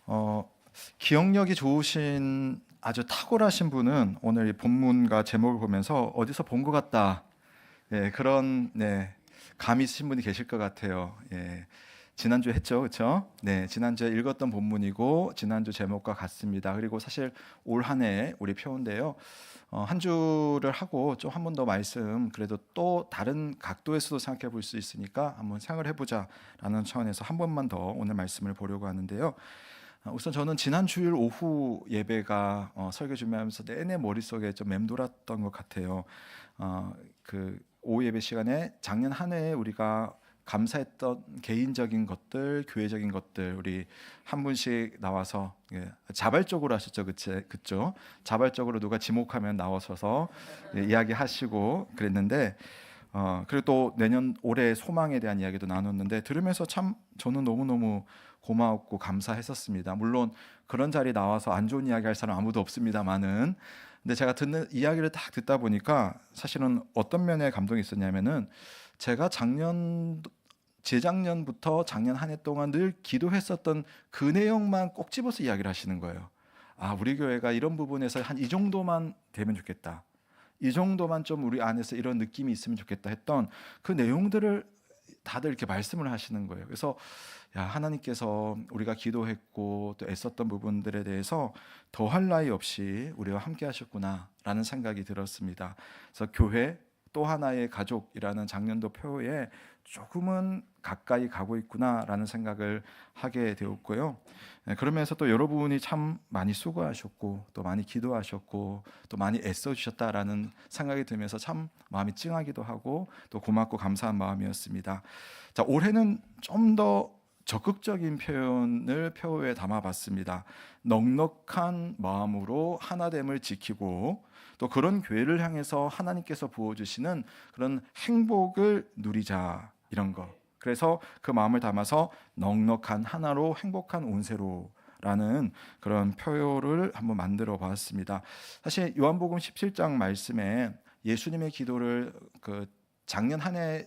어, 기억력이 좋으신 아주 탁월하신 분은 오늘 이 본문과 제목을 보면서 어디서 본 것 같다. 그런 감이 있으신 분이 계실 것 같아요. 지난주 했죠, 그렇죠? 네, 지난주에 읽었던 본문이고 지난주 제목과 같습니다. 그리고 사실 올 한 해 우리 표인데요. 한 주를 하고 좀 한 번 더 말씀 그래도 또 다른 각도에서도 생각해 볼 수 있으니까 한번 생각을 해보자라는 차원에서 한 번만 더 오늘 말씀을 보려고 하는데요. 우선 저는 지난 주일 오후 예배가 설교 준비하면서 내내 머릿속에 좀 맴돌았던 것 같아요. 그 오후 예배 시간에 작년 한 해에 우리가 감사했던 개인적인 것들, 교회적인 것들 우리 한 분씩 나와서 자발적으로 하셨죠, 그쵸? 자발적으로 누가 지목하면 나오셔서 이야기하시고 그랬는데 그리고 또 내년 올해 소망에 대한 이야기도 나눴는데 들으면서 참 저는 너무너무 고마웠고 감사했었습니다. 물론 그런 자리 나와서 안 좋은 이야기 할 사람 아무도 없습니다만은 근데 제가 듣는 이야기를 딱 듣다 보니까 사실은 어떤 면에 감동이 있었냐면은 제가 재작년부터 작년 한 해 동안 늘 기도했었던 그 내용만 꼭 집어서 이야기를 하시는 거예요. 아, 우리 교회가 이런 부분에서 한 이 정도만 되면 좋겠다. 이 정도만 좀 우리 안에서 이런 느낌이 있으면 좋겠다 했던 그 내용들을 다들 이렇게 말씀을 하시는 거예요. 그래서 야, 하나님께서 우리가 기도했고 또 애썼던 부분들에 대해서 더할 나위 없이 우리와 함께 하셨구나라는 생각이 들었습니다. 그래서 교회 또 하나의 가족이라는 작년도 표에 조금은 가까이 가고 있구나라는 생각을 하게 되었고요. 그러면서 또 여러분이 참 많이 수고하셨고 또 많이 기도하셨고 또 많이 애써주셨다라는 생각이 들면서 참 마음이 찡하기도 하고 또 고맙고 감사한 마음이었습니다. 자, 올해는 좀 더 적극적인 표현을 표에 담아봤습니다. 넉넉한 마음으로 하나됨을 지키고 또 그런 교회를 향해서 하나님께서 부어주시는 그런 행복을 누리자 이런 거. 그래서 그 마음을 담아서 넉넉한 하나로 행복한 온세로라는 그런 표를 한번 만들어 봤습니다. 사실 요한복음 17장 말씀에 예수님의 기도를 작년 한 해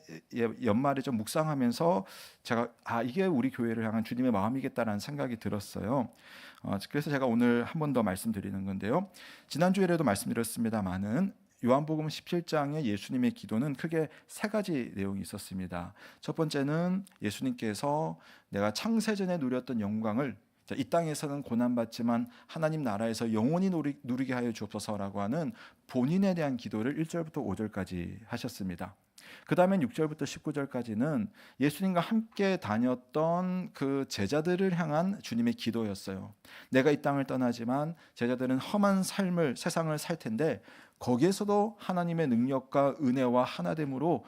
연말에 좀 묵상하면서 제가 이게 우리 교회를 향한 주님의 마음이겠다라는 생각이 들었어요. 그래서 제가 오늘 한 번 더 말씀드리는 건데요. 지난주에도 말씀드렸습니다마는 요한복음 17장의 예수님의 기도는 크게 세 가지 내용이 있었습니다. 첫 번째는 예수님께서 내가 창세전에 누렸던 영광을 이 땅에서는 고난받지만 하나님 나라에서 영원히 누리게 하여 주옵소서라고 하는 본인에 대한 기도를 1절부터 5절까지 하셨습니다. 그 다음엔 6절부터 19절까지는 예수님과 함께 다녔던 그 제자들을 향한 주님의 기도였어요. 내가 이 땅을 떠나지만 제자들은 험한 삶을 세상을 살 텐데 거기에서도 하나님의 능력과 은혜와 하나됨으로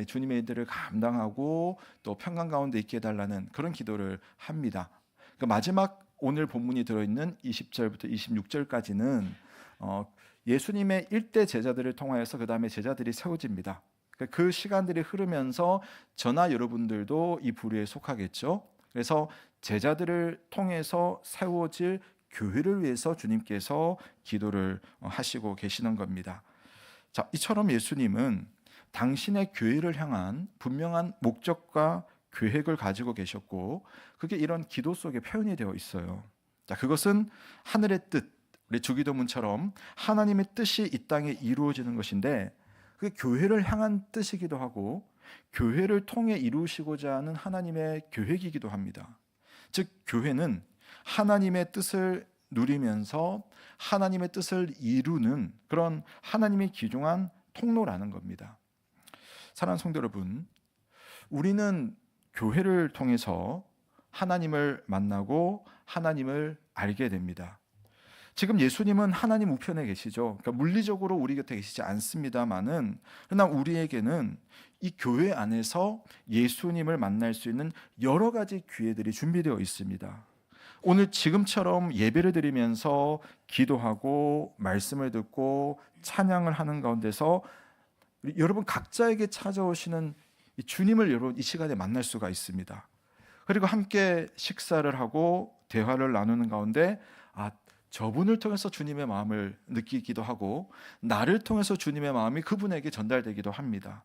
주님의 일들을 감당하고 또 평강 가운데 있게 해달라는 그런 기도를 합니다. 그 마지막 오늘 본문이 들어있는 20절부터 26절까지는 예수님의 일대 제자들을 통하여서 그 다음에 제자들이 세워집니다. 그 시간들이 흐르면서 저나 여러분들도 이 부류에 속하겠죠. 그래서 제자들을 통해서 세워질 교회를 위해서 주님께서 기도를 하시고 계시는 겁니다. 자, 이처럼 예수님은 당신의 교회를 향한 분명한 목적과 계획을 가지고 계셨고 그게 이런 기도 속에 표현이 되어 있어요. 자, 그것은 하늘의 뜻, 우리 주기도문처럼 하나님의 뜻이 이 땅에 이루어지는 것인데 그게 교회를 향한 뜻이기도 하고 교회를 통해 이루시고자 하는 하나님의 계획이기도 합니다. 즉 교회는 하나님의 뜻을 누리면서 하나님의 뜻을 이루는 그런 하나님이 기중한 통로라는 겁니다. 사랑하는 성도 여러분, 우리는 교회를 통해서 하나님을 만나고 하나님을 알게 됩니다. 지금 예수님은 하나님 우편에 계시죠. 그러니까 물리적으로 우리 곁에 계시지 않습니다만은 그러나 우리에게는 이 교회 안에서 예수님을 만날 수 있는 여러 가지 기회들이 준비되어 있습니다. 오늘 지금처럼 예배를 드리면서 기도하고 말씀을 듣고 찬양을 하는 가운데서 여러분 각자에게 찾아오시는 주님을 여러분 이 시간에 만날 수가 있습니다. 그리고 함께 식사를 하고 대화를 나누는 가운데 저분을 통해서 주님의 마음을 느끼기도 하고 나를 통해서 주님의 마음이 그분에게 전달되기도 합니다.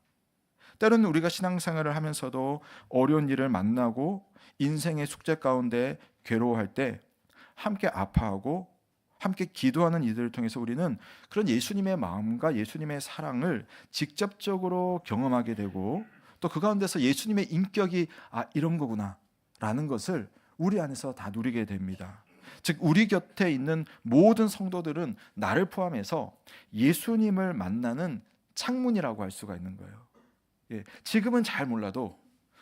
때로는 우리가 신앙생활을 하면서도 어려운 일을 만나고 인생의 숙제 가운데 괴로워할 때 함께 아파하고 함께 기도하는 이들을 통해서 우리는 그런 예수님의 마음과 예수님의 사랑을 직접적으로 경험하게 되고, 또 그 가운데서 예수님의 인격이 이런 거구나 라는 것을 우리 안에서 다 누리게 됩니다. 즉 우리 곁에 있는 모든 성도들은 나를 포함해서 예수님을 만나는 창문이라고 할 수가 있는 거예요. 지금은 잘 몰라도,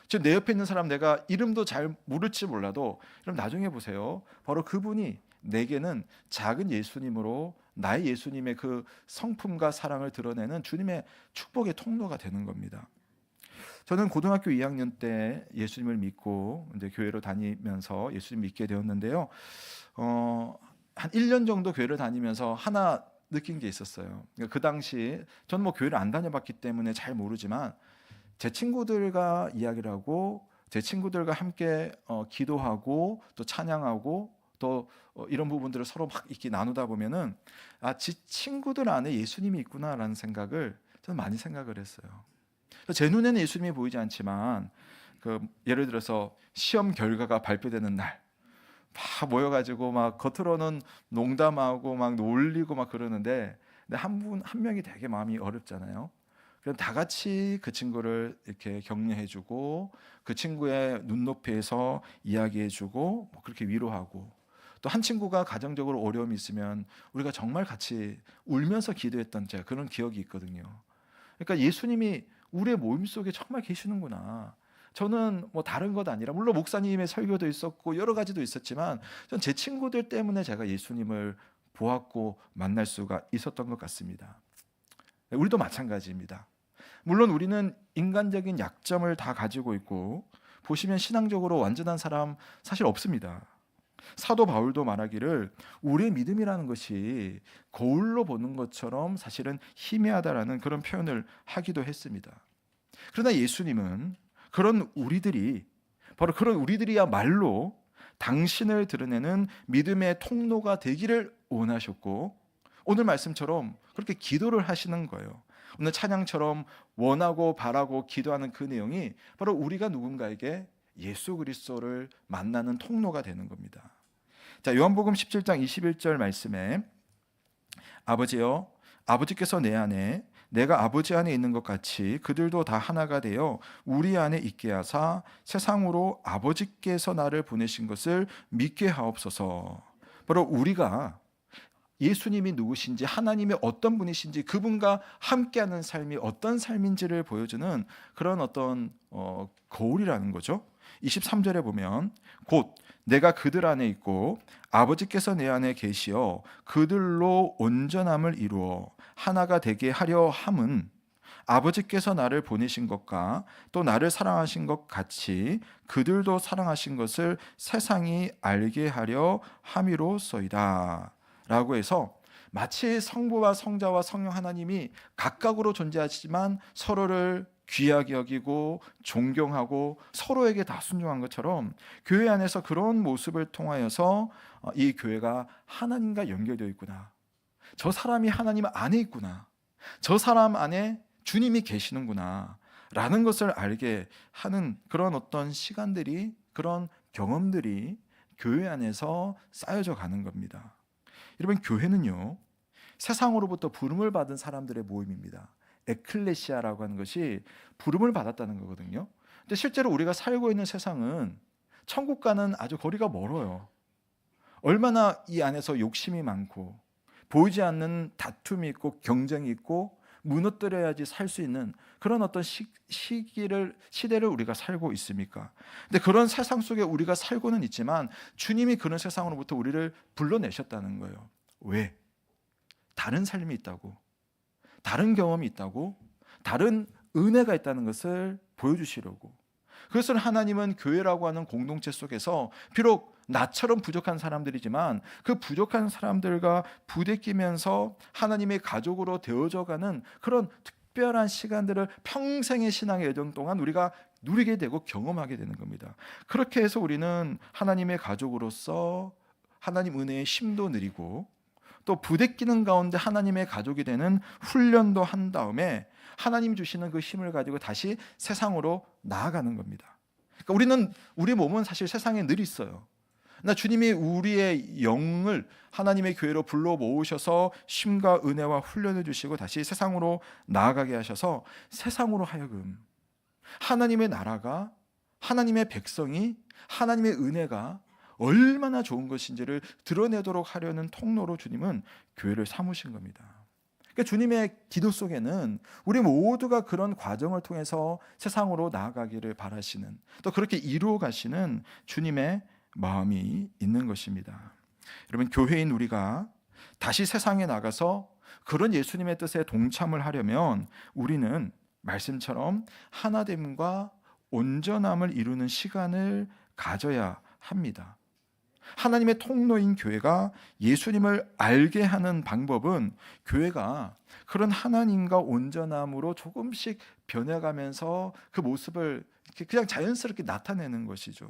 지금 내 옆에 있는 사람 내가 이름도 잘 모를지 몰라도, 그럼 나중에 보세요. 바로 그분이 내게는 작은 예수님으로 나의 예수님의 그 성품과 사랑을 드러내는 주님의 축복의 통로가 되는 겁니다. 저는 고등학교 2학년 때 예수님을 믿고 이제 교회로 다니면서 예수님 믿게 되었는데요. 한 1년 정도 교회를 다니면서 하나 느낀 게 있었어요. 그 당시 저는 뭐 교회를 안 다녀봤기 때문에 잘 모르지만 제 친구들과 이야기를 하고 제 친구들과 함께 기도하고 또 찬양하고 또 이런 부분들을 서로 막 이렇게 나누다 보면은 지 친구들 안에 예수님이 있구나라는 생각을 저는 많이 생각을 했어요. 제 눈에는 예수님이 보이지 않지만 예를 들어서 시험 결과가 발표되는 날 막 모여가지고 막 겉으로는 농담하고 막 놀리고 막 그러는데 한 명이 되게 마음이 어렵잖아요. 그럼 다 같이 그 친구를 이렇게 격려해주고 그 친구의 눈높이에서 이야기해주고 뭐 그렇게 위로하고, 또 한 친구가 가정적으로 어려움이 있으면 우리가 정말 같이 울면서 기도했던 제가 그런 기억이 있거든요. 그러니까 예수님이 우리의 모임 속에 정말 계시는구나. 저는 뭐 다른 것 아니라, 물론 목사님의 설교도 있었고 여러 가지도 있었지만 전 제 친구들 때문에 제가 예수님을 보았고 만날 수가 있었던 것 같습니다. 우리도 마찬가지입니다. 물론 우리는 인간적인 약점을 다 가지고 있고, 보시면 신앙적으로 완전한 사람 사실 없습니다. 사도 바울도 말하기를 우리의 믿음이라는 것이 거울로 보는 것처럼 사실은 희미하다라는 그런 표현을 하기도 했습니다. 그러나 예수님은 그런 우리들이, 바로 그런 우리들이야말로 당신을 드러내는 믿음의 통로가 되기를 원하셨고, 오늘 말씀처럼 그렇게 기도를 하시는 거예요. 오늘 찬양처럼 원하고 바라고 기도하는 그 내용이 바로 우리가 누군가에게 예수 그리스도를 만나는 통로가 되는 겁니다. 자, 요한복음 17장 21절 말씀에 아버지여, 아버지께서 내 안에 내가 아버지 안에 있는 것 같이 그들도 다 하나가 되어 우리 안에 있게 하사 세상으로 아버지께서 나를 보내신 것을 믿게 하옵소서. 바로 우리가 예수님이 누구신지, 하나님이 어떤 분이신지, 그분과 함께하는 삶이 어떤 삶인지를 보여주는 그런 어떤 거울이라는 거죠. 23절에 보면 곧 내가 그들 안에 있고 아버지께서 내 안에 계시어 그들로 온전함을 이루어 하나가 되게 하려 함은 아버지께서 나를 보내신 것과 또 나를 사랑하신 것 같이 그들도 사랑하신 것을 세상이 알게 하려 함이로소이다 라고 해서, 마치 성부와 성자와 성령 하나님이 각각으로 존재하지만 서로를 귀하게 여기고 존경하고 서로에게 다 순종한 것처럼 교회 안에서 그런 모습을 통하여서 이 교회가 하나님과 연결되어 있구나, 저 사람이 하나님 안에 있구나, 저 사람 안에 주님이 계시는구나 라는 것을 알게 하는 그런 어떤 시간들이, 그런 경험들이 교회 안에서 쌓여져 가는 겁니다. 여러분, 교회는요 세상으로부터 부름을 받은 사람들의 모임입니다. 에클레시아라고 하는 것이 부름을 받았다는 거거든요. 근데 실제로 우리가 살고 있는 세상은 천국과는 아주 거리가 멀어요. 얼마나 이 안에서 욕심이 많고 보이지 않는 다툼이 있고 경쟁이 있고 무너뜨려야지 살 수 있는 그런 어떤 시대를 우리가 살고 있습니까? 근데 그런 세상 속에 우리가 살고는 있지만 주님이 그런 세상으로부터 우리를 불러내셨다는 거예요. 왜? 다른 삶이 있다고, 다른 경험이 있다고, 다른 은혜가 있다는 것을 보여주시려고. 그것을 하나님은 교회라고 하는 공동체 속에서 비록 나처럼 부족한 사람들이지만 그 부족한 사람들과 부대끼면서 하나님의 가족으로 되어져가는 그런 특별한 시간들을 평생의 신앙의 여정 동안 우리가 누리게 되고 경험하게 되는 겁니다. 그렇게 해서 우리는 하나님의 가족으로서 하나님 은혜의 힘도 누리고, 또 부대끼는 가운데 하나님의 가족이 되는 훈련도 한 다음에 하나님 주시는 그 힘을 가지고 다시 세상으로 나아가는 겁니다. 그러니까 우리 몸은 사실 세상에 늘 있어요. 나 주님이 우리의 영을 하나님의 교회로 불러 모으셔서 쉼과 은혜와 훈련을 주시고 다시 세상으로 나아가게 하셔서 세상으로 하여금 하나님의 나라가, 하나님의 백성이, 하나님의 은혜가 얼마나 좋은 것인지를 드러내도록 하려는 통로로 주님은 교회를 삼으신 겁니다. 그러니까 주님의 기도 속에는 우리 모두가 그런 과정을 통해서 세상으로 나아가기를 바라시는, 또 그렇게 이루어 가시는 주님의 마음이 있는 것입니다. 여러분, 교회인 우리가 다시 세상에 나가서 그런 예수님의 뜻에 동참을 하려면 우리는 말씀처럼 하나됨과 온전함을 이루는 시간을 가져야 합니다. 하나님의 통로인 교회가 예수님을 알게 하는 방법은 교회가 그런 하나님과 온전함으로 조금씩 변해가면서 그 모습을 그냥 자연스럽게 나타내는 것이죠.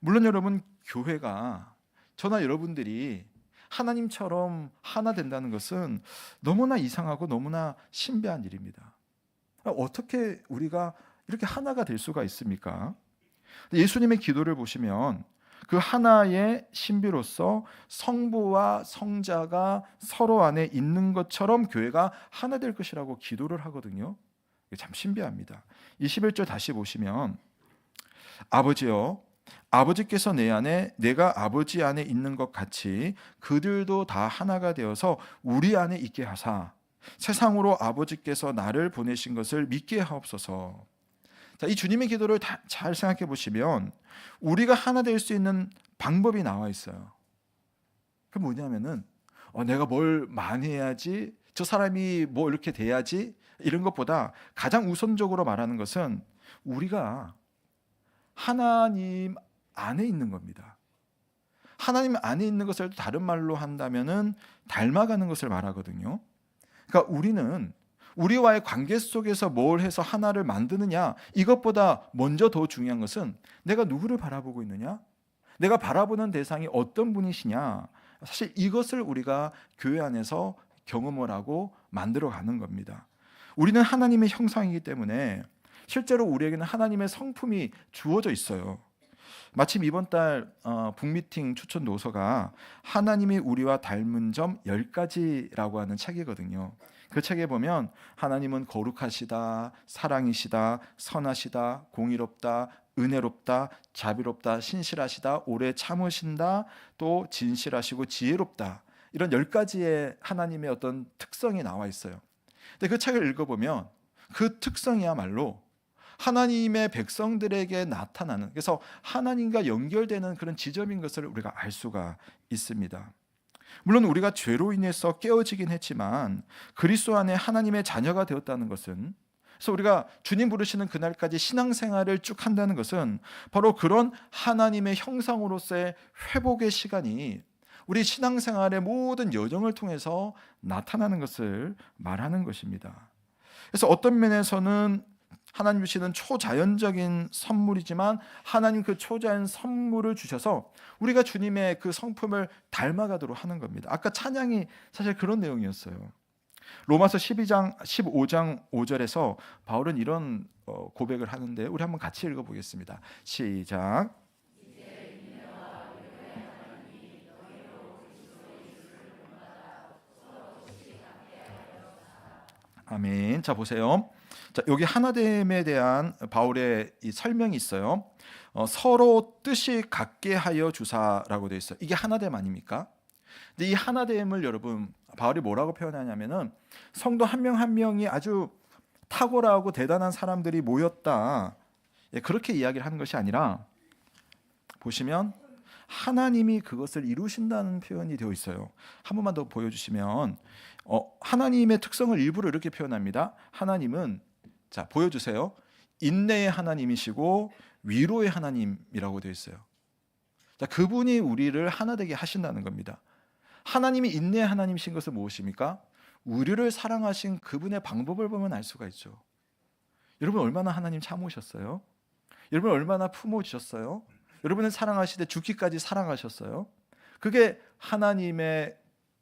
물론 여러분, 교회가, 저나 여러분들이 하나님처럼 하나 된다는 것은 너무나 이상하고 너무나 신비한 일입니다. 어떻게 우리가 이렇게 하나가 될 수가 있습니까? 예수님의 기도를 보시면 그 하나의 신비로서 성부와 성자가 서로 안에 있는 것처럼 교회가 하나 될 것이라고 기도를 하거든요. 참 신비합니다. 21절 다시 보시면, 아버지여, 아버지께서 내 안에, 내가 아버지 안에 있는 것 같이 그들도 다 하나가 되어서 우리 안에 있게 하사 세상으로 아버지께서 나를 보내신 것을 믿게 하옵소서. 자, 이 주님의 기도를 잘 생각해 보시면 우리가 하나 될 수 있는 방법이 나와 있어요. 그게 뭐냐면은 내가 뭘 많이 해야지, 저 사람이 뭐 이렇게 돼야지, 이런 것보다 가장 우선적으로 말하는 것은 우리가 하나님 안에 있는 겁니다. 하나님 안에 있는 것을 다른 말로 한다면은 닮아가는 것을 말하거든요. 그러니까 우리는 우리와의 관계 속에서 뭘 해서 하나를 만드느냐, 이것보다 먼저 더 중요한 것은 내가 누구를 바라보고 있느냐, 내가 바라보는 대상이 어떤 분이시냐, 사실 이것을 우리가 교회 안에서 경험을 하고 만들어가는 겁니다. 우리는 하나님의 형상이기 때문에 실제로 우리에게는 하나님의 성품이 주어져 있어요. 마침 이번 달 북미팅 추천 도서가 하나님이 우리와 닮은 점 10가지라고 하는 책이거든요. 그 책에 보면 하나님은 거룩하시다, 사랑이시다, 선하시다, 공의롭다, 은혜롭다, 자비롭다, 신실하시다, 오래 참으신다, 또 진실하시고 지혜롭다, 이런 10가지의 하나님의 어떤 특성이 나와 있어요. 근데 그 책을 읽어보면 그 특성이야말로 하나님의 백성들에게 나타나는, 그래서 하나님과 연결되는 그런 지점인 것을 우리가 알 수가 있습니다. 물론 우리가 죄로 인해서 깨어지긴 했지만 그리스도 안에 하나님의 자녀가 되었다는 것은, 그래서 우리가 주님 부르시는 그날까지 신앙생활을 쭉 한다는 것은 바로 그런 하나님의 형상으로서의 회복의 시간이 우리 신앙생활의 모든 여정을 통해서 나타나는 것을 말하는 것입니다. 그래서 어떤 면에서는 하나님 주시는 초자연적인 선물이지만 하나님 그 초자연 선물을 주셔서 우리가 주님의 그 성품을 닮아가도록 하는 겁니다. 아까 찬양이 사실 그런 내용이었어요. 로마서 15장 5절에서 바울은 이런 고백을 하는데 우리 한번 같이 읽어보겠습니다. 시작. 아멘. 자, 보세요. 자, 여기 하나됨에 대한 바울의 이 설명이 있어요. 서로 뜻이 같게 하여 주사라고 되어 있어요. 이게 하나됨 아닙니까? 근데 이 하나됨을 여러분 바울이 뭐라고 표현하냐면은 성도 한 명 한 명이 아주 탁월하고 대단한 사람들이 모였다, 그렇게 이야기를 하는 것이 아니라 보시면 하나님이 그것을 이루신다는 표현이 되어 있어요. 한 번만 더 보여주시면 하나님의 특성을 일부러 이렇게 표현합니다. 하나님은, 자, 보여주세요. 인내의 하나님이시고 위로의 하나님이라고 되어 있어요. 자, 그분이 우리를 하나 되게 하신다는 겁니다. 하나님이 인내의 하나님이신 것은 무엇입니까? 우리를 사랑하신 그분의 방법을 보면 알 수가 있죠. 여러분 얼마나 하나님 참으셨어요? 여러분 얼마나 품어주셨어요? 여러분을 사랑하시되 죽기까지 사랑하셨어요? 그게 하나님의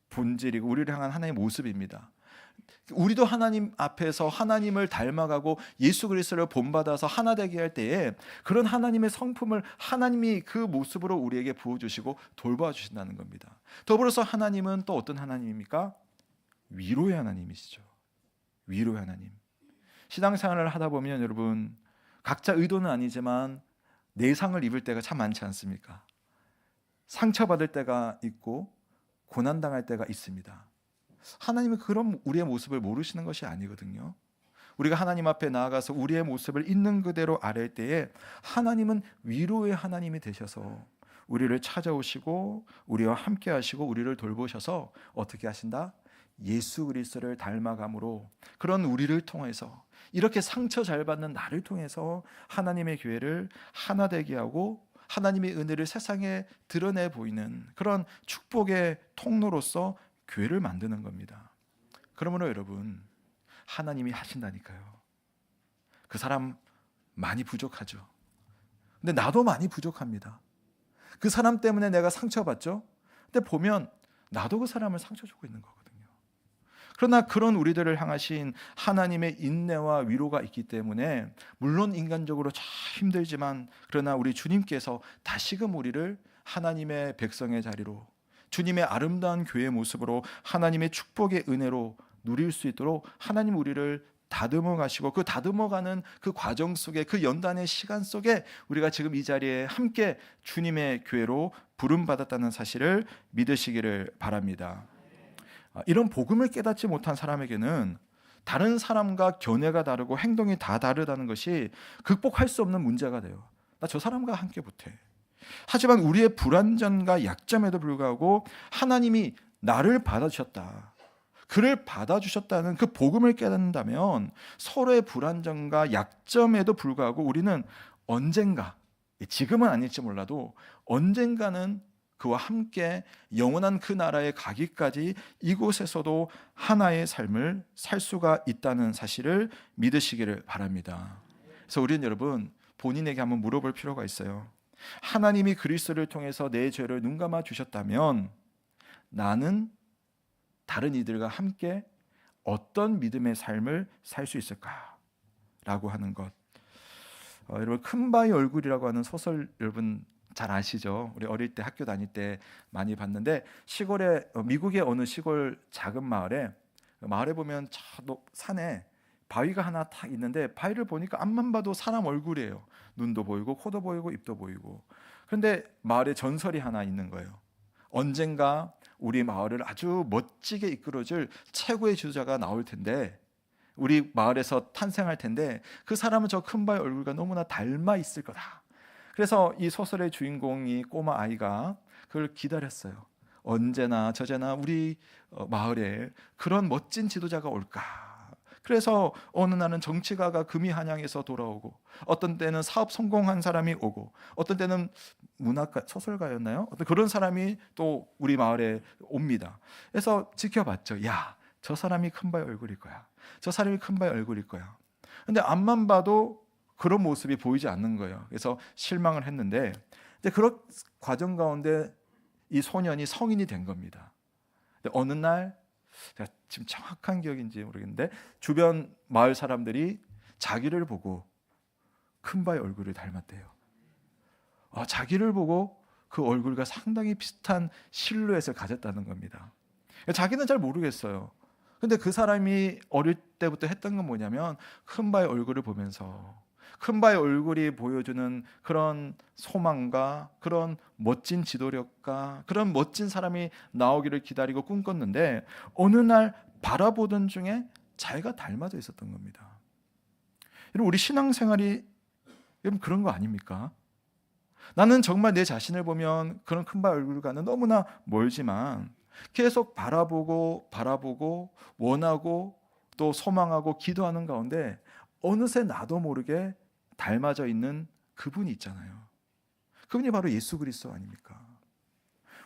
본질이고 우리를 향한 하나님의 모습입니다. 우리도 하나님 앞에서 하나님을 닮아가고 예수 그리스도를 본받아서 하나 되게 할 때에 그런 하나님의 성품을 하나님이 그 모습으로 우리에게 부어주시고 돌봐주신다는 겁니다. 더불어서 하나님은 또 어떤 하나님입니까? 위로의 하나님이시죠. 위로의 하나님. 신앙생활을 하다 보면 여러분 각자 의도는 아니지만 내상을 입을 때가 참 많지 않습니까? 상처받을 때가 있고 고난당할 때가 있습니다. 하나님은 그런 우리의 모습을 모르시는 것이 아니거든요. 우리가 하나님 앞에 나아가서 우리의 모습을 있는 그대로 아뢰 때에 하나님은 위로의 하나님이 되셔서 우리를 찾아오시고 우리와 함께 하시고 우리를 돌보셔서 어떻게 하신다? 예수 그리스도를 닮아감으로 그런 우리를 통해서 이렇게 상처 잘 받는 나를 통해서 하나님의 교회를 하나 되게 하고 하나님의 은혜를 세상에 드러내 보이는 그런 축복의 통로로서 교회를 만드는 겁니다. 그러므로 여러분 하나님이 하신다니까요. 그 사람 많이 부족하죠. 근데 나도 많이 부족합니다. 그 사람 때문에 내가 상처받죠. 근데 보면 나도 그 사람을 상처 주고 있는 거거든요. 그러나 그런 우리들을 향하신 하나님의 인내와 위로가 있기 때문에 물론 인간적으로 참 힘들지만 그러나 우리 주님께서 다시금 우리를 하나님의 백성의 자리로 주님의 아름다운 교회의 모습으로 하나님의 축복의 은혜로 누릴 수 있도록 하나님 우리를 다듬어 가시고 그 다듬어가는 그 과정 속에 그 연단의 시간 속에 우리가 지금 이 자리에 함께 주님의 교회로 부름받았다는 사실을 믿으시기를 바랍니다. 이런 복음을 깨닫지 못한 사람에게는 다른 사람과 견해가 다르고 행동이 다 다르다는 것이 극복할 수 없는 문제가 돼요. 나 저 사람과 함께 못해. 하지만 우리의 불완전과 약점에도 불구하고 하나님이 나를 받아주셨다. 그를 받아주셨다는 그 복음을 깨닫는다면 서로의 불완전과 약점에도 불구하고 우리는 언젠가, 지금은 아닐지 몰라도 언젠가는 그와 함께 영원한 그 나라에 가기까지 이곳에서도 하나의 삶을 살 수가 있다는 사실을 믿으시기를 바랍니다. 그래서 우리는 여러분 본인에게 한번 물어볼 필요가 있어요. 하나님이 그리스도를 통해서 내 죄를 눈감아 주셨다면 나는 다른 이들과 함께 어떤 믿음의 삶을 살 수 있을까라고 하는 것. 여러분 큰바의 얼굴이라고 하는 소설 여러분 잘 아시죠? 우리 어릴 때 학교 다닐 때 많이 봤는데 시골에 미국의 어느 시골 작은 마을에 보면 저 산에 바위가 하나 탁 있는데 바위를 보니까 앞만 봐도 사람 얼굴이에요. 눈도 보이고 코도 보이고 입도 보이고. 그런데 마을에 전설이 하나 있는 거예요. 언젠가 우리 마을을 아주 멋지게 이끌어줄 최고의 지도자가 나올 텐데 우리 마을에서 탄생할 텐데 그 사람은 저 큰 바위 얼굴과 너무나 닮아 있을 거다. 그래서 이 소설의 주인공이 꼬마 아이가 그걸 기다렸어요. 언제나 저제나 우리 마을에 그런 멋진 지도자가 올까. 그래서 어느 날은 정치가가 금이 한양에서 돌아오고 어떤 때는 사업 성공한 사람이 오고 어떤 때는 문학가 소설가였나요? 어떤 그런 사람이 또 우리 마을에 옵니다. 그래서 지켜봤죠. 야, 저 사람이 큰바의 얼굴일 거야. 저 사람이 큰바의 얼굴일 거야. 근데 앞만 봐도 그런 모습이 보이지 않는 거예요. 그래서 실망을 했는데 이제 그런 과정 가운데 이 소년이 성인이 된 겁니다. 근데 어느 날 제가 지금 정확한 기억인지 모르겠는데 주변 마을 사람들이 자기를 보고 큰바의 얼굴을 닮았대요. 자기를 보고 그 얼굴과 상당히 비슷한 실루엣을 가졌다는 겁니다. 자기는 잘 모르겠어요. 근데 그 사람이 어릴 때부터 했던 건 뭐냐면 큰바의 얼굴을 보면서 큰바의 얼굴이 보여주는 그런 소망과 그런 멋진 지도력과 그런 멋진 사람이 나오기를 기다리고 꿈꿨는데 어느 날 바라보던 중에 자기가 닮아져 있었던 겁니다. 여러분 우리 신앙생활이 여러분 그런 거 아닙니까? 나는 정말 내 자신을 보면 그런 큰바의 얼굴과는 너무나 멀지만 계속 바라보고 원하고 또 소망하고 기도하는 가운데 어느새 나도 모르게 닮아져 있는 그분이 있잖아요. 그분이 바로 예수 그리스도 아닙니까?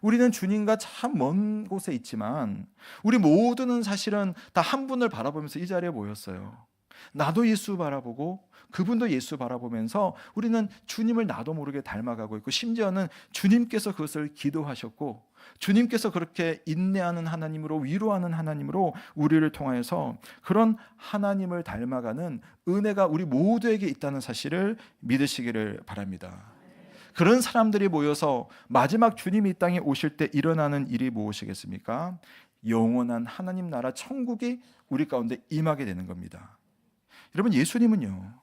우리는 주님과 참 먼 곳에 있지만 우리 모두는 사실은 다 한 분을 바라보면서 이 자리에 모였어요. 나도 예수 바라보고 그분도 예수 바라보면서 우리는 주님을 나도 모르게 닮아가고 있고, 심지어는 주님께서 그것을 기도하셨고 주님께서 그렇게 인내하는 하나님으로, 위로하는 하나님으로 우리를 통하여서 그런 하나님을 닮아가는 은혜가 우리 모두에게 있다는 사실을 믿으시기를 바랍니다. 그런 사람들이 모여서 마지막 주님이 이 땅에 오실 때 일어나는 일이 무엇이겠습니까? 영원한 하나님 나라 천국이 우리 가운데 임하게 되는 겁니다. 여러분, 예수님은요,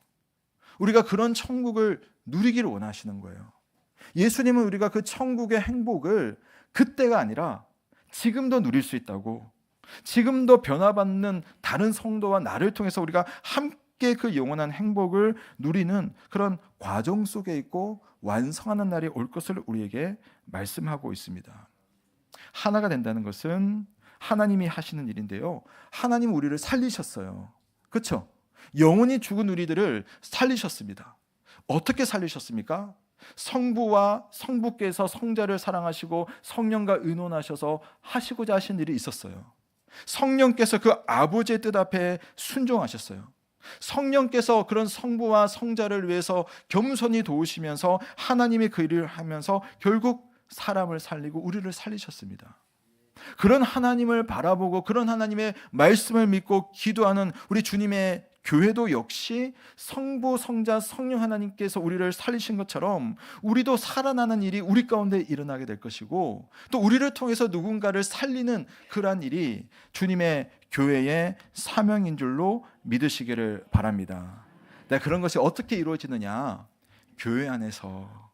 우리가 그런 천국을 누리기를 원하시는 거예요. 예수님은 우리가 그 천국의 행복을 그때가 아니라 지금도 누릴 수 있다고, 지금도 변화받는 다른 성도와 나를 통해서 우리가 함께 그 영원한 행복을 누리는 그런 과정 속에 있고 완성하는 날이 올 것을 우리에게 말씀하고 있습니다. 하나가 된다는 것은 하나님이 하시는 일인데요, 하나님 우리를 살리셨어요. 그렇죠? 영원히 죽은 우리들을 살리셨습니다. 어떻게 살리셨습니까? 성부와 성부께서 성자를 사랑하시고 성령과 의논하셔서 하시고자 하신 일이 있었어요. 성령께서 그 아버지의 뜻 앞에 순종하셨어요. 성령께서 그런 성부와 성자를 위해서 겸손히 도우시면서 하나님이 그 일을 하면서 결국 사람을 살리고 우리를 살리셨습니다. 그런 하나님을 바라보고 그런 하나님의 말씀을 믿고 기도하는 우리 주님의 교회도 역시 성부, 성자, 성령 하나님께서 우리를 살리신 것처럼 우리도 살아나는 일이 우리 가운데 일어나게 될 것이고, 또 우리를 통해서 누군가를 살리는 그러한 일이 주님의 교회의 사명인 줄로 믿으시기를 바랍니다. 그런 것이 어떻게 이루어지느냐? 교회 안에서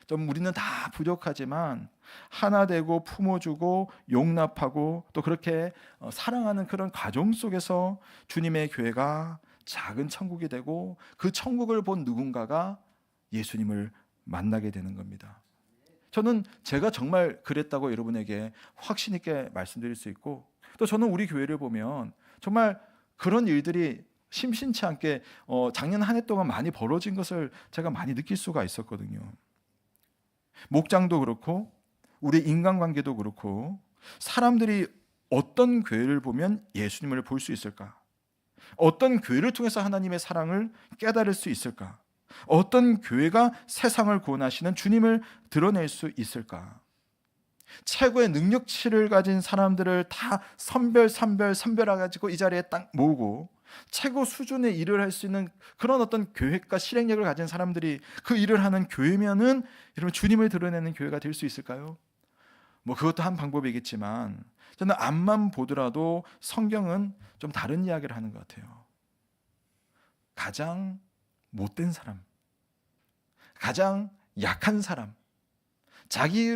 좀 우리는 다 부족하지만 하나 되고 품어주고 용납하고 또 그렇게 사랑하는 그런 가정 속에서 주님의 교회가 작은 천국이 되고 그 천국을 본 누군가가 예수님을 만나게 되는 겁니다. 저는 제가 정말 그랬다고 여러분에게 확신 있게 말씀드릴 수 있고, 또 저는 우리 교회를 보면 정말 그런 일들이 심심치 않게 작년 한 해 동안 많이 벌어진 것을 제가 많이 느낄 수가 있었거든요. 목장도 그렇고 우리 인간관계도 그렇고, 사람들이 어떤 교회를 보면 예수님을 볼 수 있을까? 어떤 교회를 통해서 하나님의 사랑을 깨달을 수 있을까? 어떤 교회가 세상을 구원하시는 주님을 드러낼 수 있을까? 최고의 능력치를 가진 사람들을 다 선별해가지고 이 자리에 딱 모으고 최고 수준의 일을 할 수 있는 그런 어떤 계획과 실행력을 가진 사람들이 그 일을 하는 교회면은 여러분, 주님을 드러내는 교회가 될 수 있을까요? 그것도 한 방법이겠지만 저는 앞만 보더라도 성경은 좀 다른 이야기를 하는 것 같아요. 가장 못된 사람, 가장 약한 사람, 자기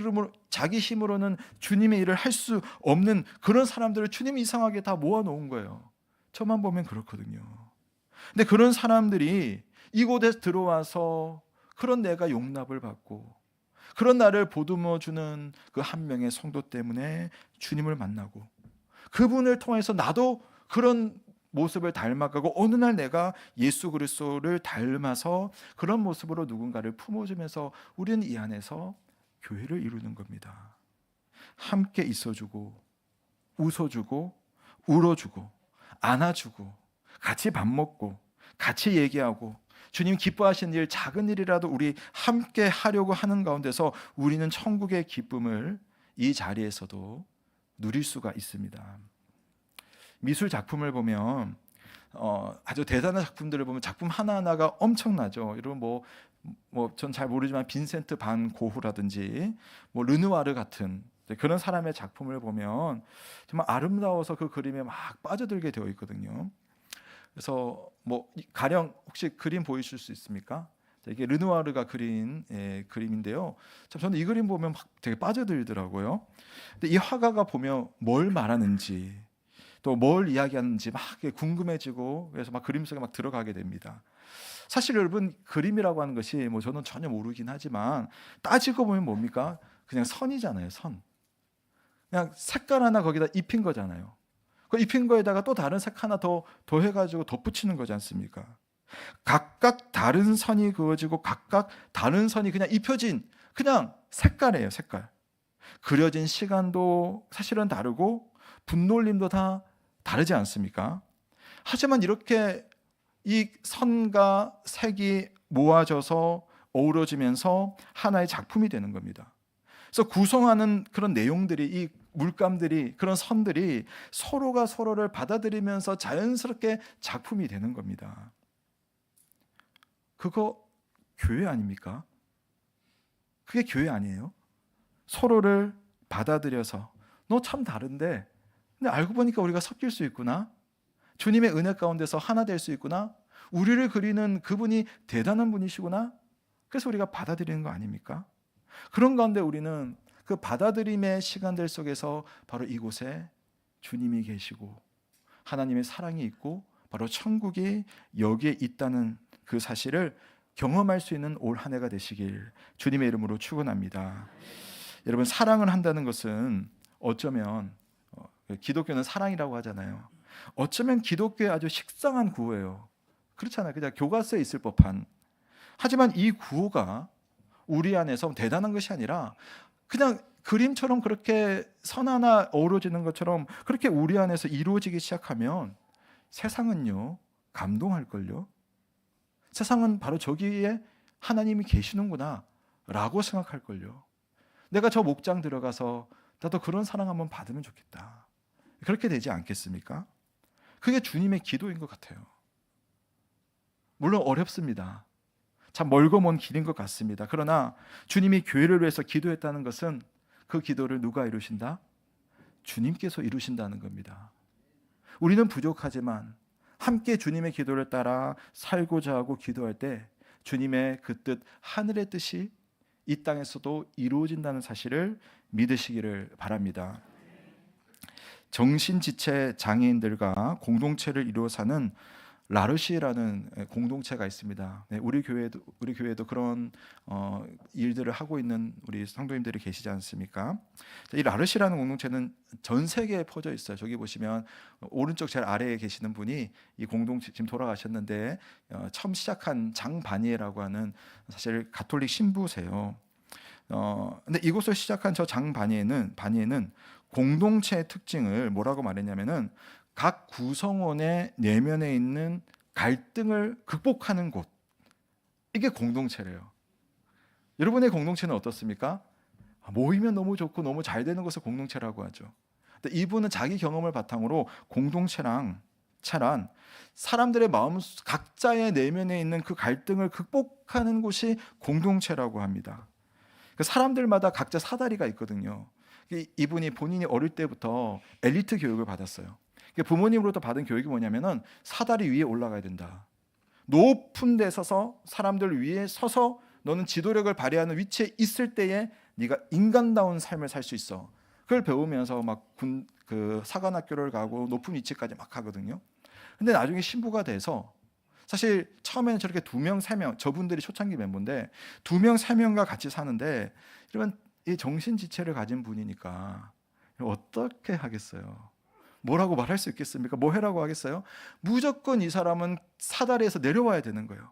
힘으로는 주님의 일을 할 수 없는 그런 사람들을 주님이 이상하게 다 모아놓은 거예요. 저만 보면 그렇거든요. 근데 그런 사람들이 이곳에 들어와서 그런 내가 용납을 받고 그런 나를 보듬어주는 그 한 명의 성도 때문에 주님을 만나고, 그분을 통해서 나도 그런 모습을 닮아가고 어느 날 내가 예수 그리스도를 닮아서 그런 모습으로 누군가를 품어주면서 우리는 이 안에서 교회를 이루는 겁니다. 함께 있어주고 웃어주고 울어주고 안아주고 같이 밥 먹고 같이 얘기하고 주님 기뻐하시는 일, 작은 일이라도 우리 함께 하려고 하는 가운데서 우리는 천국의 기쁨을 이 자리에서도 누릴 수가 있습니다. 미술 작품을 보면 아주 대단한 작품들을 보면 작품 하나하나가 엄청나죠. 여러분 전 잘 모르지만 빈센트 반 고흐라든지 르누아르 같은 그런 사람의 작품을 보면 정말 아름다워서 그 그림에 막 빠져들게 되어 있거든요. 그래서 가령 혹시 그림 보이실 수 있습니까? 이게 르누아르가 그린 그림인데요. 참 저는 이 그림 보면 막 되게 빠져들더라고요. 근데 이 화가가 보면 뭘 말하는지 또 뭘 이야기하는지 막 궁금해지고, 그래서 막 그림 속에 막 들어가게 됩니다. 사실 여러분, 그림이라고 하는 것이 저는 전혀 모르긴 하지만 따지고 보면 뭡니까? 그냥 선이잖아요. 선. 그냥 색깔 하나 거기다 입힌 거잖아요. 그 입힌 거에다가 또 다른 색 하나 더 해가지고 덧붙이는 거지 않습니까? 각각 다른 선이 그어지고 각각 다른 선이 그냥 입혀진 그냥 색깔이에요. 색깔. 그려진 시간도 사실은 다르고 분놀림도 다 다르지 않습니까? 하지만 이렇게 이 선과 색이 모아져서 어우러지면서 하나의 작품이 되는 겁니다. 그래서 구성하는 그런 내용들이, 이 물감들이, 그런 선들이 서로가 서로를 받아들이면서 자연스럽게 작품이 되는 겁니다. 그거 교회 아닙니까? 그게 교회 아니에요? 서로를 받아들여서 너 참 다른데 근데 알고 보니까 우리가 섞일 수 있구나. 주님의 은혜 가운데서 하나 될 수 있구나. 우리를 그리는 그분이 대단한 분이시구나. 그래서 우리가 받아들이는 거 아닙니까? 그런 가운데 우리는 그 받아들임의 시간들 속에서 바로 이곳에 주님이 계시고 하나님의 사랑이 있고 바로 천국이 여기에 있다는 그 사실을 경험할 수 있는 올 한 해가 되시길 주님의 이름으로 축원합니다. 여러분, 사랑을 한다는 것은 어쩌면 기독교는 사랑이라고 하잖아요. 어쩌면 기독교의 아주 식상한 구호예요. 그렇잖아요. 그냥 교과서에 있을 법한. 하지만 이 구호가 우리 안에서 대단한 것이 아니라 그냥 그림처럼 그렇게 선 하나 어우러지는 것처럼 그렇게 우리 안에서 이루어지기 시작하면 세상은요 감동할걸요. 세상은 바로 저기에 하나님이 계시는구나 라고 생각할걸요. 내가 저 목장 들어가서 나도 그런 사랑 한번 받으면 좋겠다. 그렇게 되지 않겠습니까? 그게 주님의 기도인 것 같아요. 물론 어렵습니다. 참 멀고 먼 길인 것 같습니다. 그러나 주님이 교회를 위해서 기도했다는 것은 그 기도를 누가 이루신다? 주님께서 이루신다는 겁니다. 우리는 부족하지만 함께 주님의 기도를 따라 살고자 하고 기도할 때 주님의 그 뜻, 하늘의 뜻이 이 땅에서도 이루어진다는 사실을 믿으시기를 바랍니다. 정신지체 장애인들과 공동체를 이루어 사는 라르시라는 공동체가 있습니다. 네, 우리 교회도 그런 일들을 하고 있는 우리 성도님들이 계시지 않습니까? 이 라르시라는 공동체는 전 세계에 퍼져 있어요. 저기 보시면 오른쪽 제일 아래에 계시는 분이 이 공동체 지금 돌아가셨는데 처음 시작한 장바니에라고 하는 사실 가톨릭 신부세요. 근데 이곳을 시작한 저 바니에는 공동체의 특징을 뭐라고 말했냐면은 각 구성원의 내면에 있는 갈등을 극복하는 곳, 이게 공동체래요. 여러분의 공동체는 어떻습니까? 모이면 너무 좋고 너무 잘 되는 것을 공동체라고 하죠. 근데 이분은 자기 경험을 바탕으로 공동체란 사람들의 마음 각자의 내면에 있는 그 갈등을 극복하는 곳이 공동체라고 합니다. 사람들마다 각자 사다리가 있거든요. 이분이 본인이 어릴 때부터 엘리트 교육을 받았어요. 부모님으로부터 받은 교육이 뭐냐면은 사다리 위에 올라가야 된다. 높은 데 서서 사람들 위에 서서 너는 지도력을 발휘하는 위치에 있을 때에 네가 인간다운 삶을 살 수 있어. 그걸 배우면서 그 사관학교를 가고 높은 위치까지 막 가거든요. 근데 나중에 신부가 돼서 사실 처음에는 저렇게 2명, 3명, 저분들이 초창기 멤버인데 2명, 3명과 같이 사는데 이러면 이 정신지체를 가진 분이니까 어떻게 하겠어요? 뭐라고 말할 수 있겠습니까? 뭐 해라고 하겠어요? 무조건 이 사람은 사다리에서 내려와야 되는 거예요.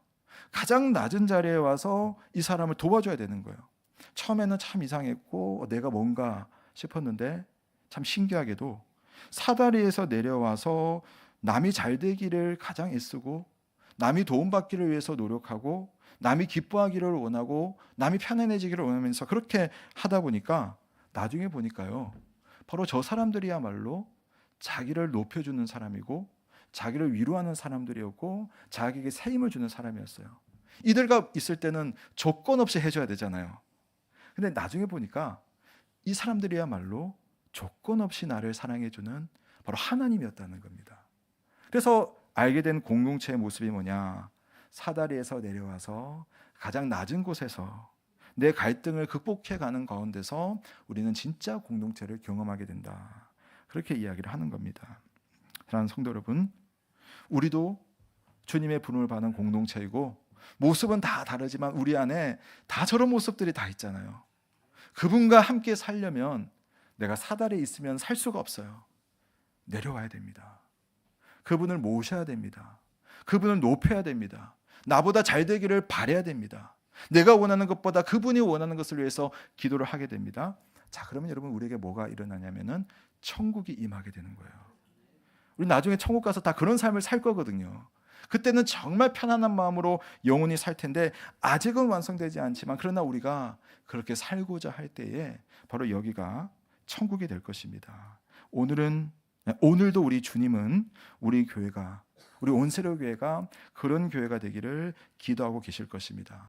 가장 낮은 자리에 와서 이 사람을 도와줘야 되는 거예요. 처음에는 참 이상했고 내가 뭔가 싶었는데 참 신기하게도 사다리에서 내려와서 남이 잘 되기를 가장 애쓰고 남이 도움받기를 위해서 노력하고 남이 기뻐하기를 원하고 남이 편안해지기를 원하면서 그렇게 하다 보니까 나중에 보니까요. 바로 저 사람들이야말로 자기를 높여주는 사람이고 자기를 위로하는 사람들이었고 자기에게 새 힘을 주는 사람이었어요. 이들과 있을 때는 조건 없이 해줘야 되잖아요. 근데 나중에 보니까 이 사람들이야말로 조건 없이 나를 사랑해주는 바로 하나님이었다는 겁니다. 그래서 알게 된 공동체의 모습이 뭐냐? 사다리에서 내려와서 가장 낮은 곳에서 내 갈등을 극복해가는 가운데서 우리는 진짜 공동체를 경험하게 된다. 그렇게 이야기를 하는 겁니다. 사랑하는 성도 여러분, 우리도 주님의 부름을 받은 공동체이고 모습은 다 다르지만 우리 안에 다 저런 모습들이 다 있잖아요. 그분과 함께 살려면 내가 사다리에 있으면 살 수가 없어요. 내려와야 됩니다. 그분을 모셔야 됩니다. 그분을 높여야 됩니다. 나보다 잘 되기를 바라야 됩니다. 내가 원하는 것보다 그분이 원하는 것을 위해서 기도를 하게 됩니다. 자, 그러면 여러분 우리에게 뭐가 일어나냐면은 천국이 임하게 되는 거예요. 우리 나중에 천국 가서 다 그런 삶을 살 거거든요. 그때는 정말 편안한 마음으로 영원히 살 텐데 아직은 완성되지 않지만 그러나 우리가 그렇게 살고자 할 때에 바로 여기가 천국이 될 것입니다. 오늘도 우리 주님은 우리 교회가 우리 온세로 교회가 그런 교회가 되기를 기도하고 계실 것입니다.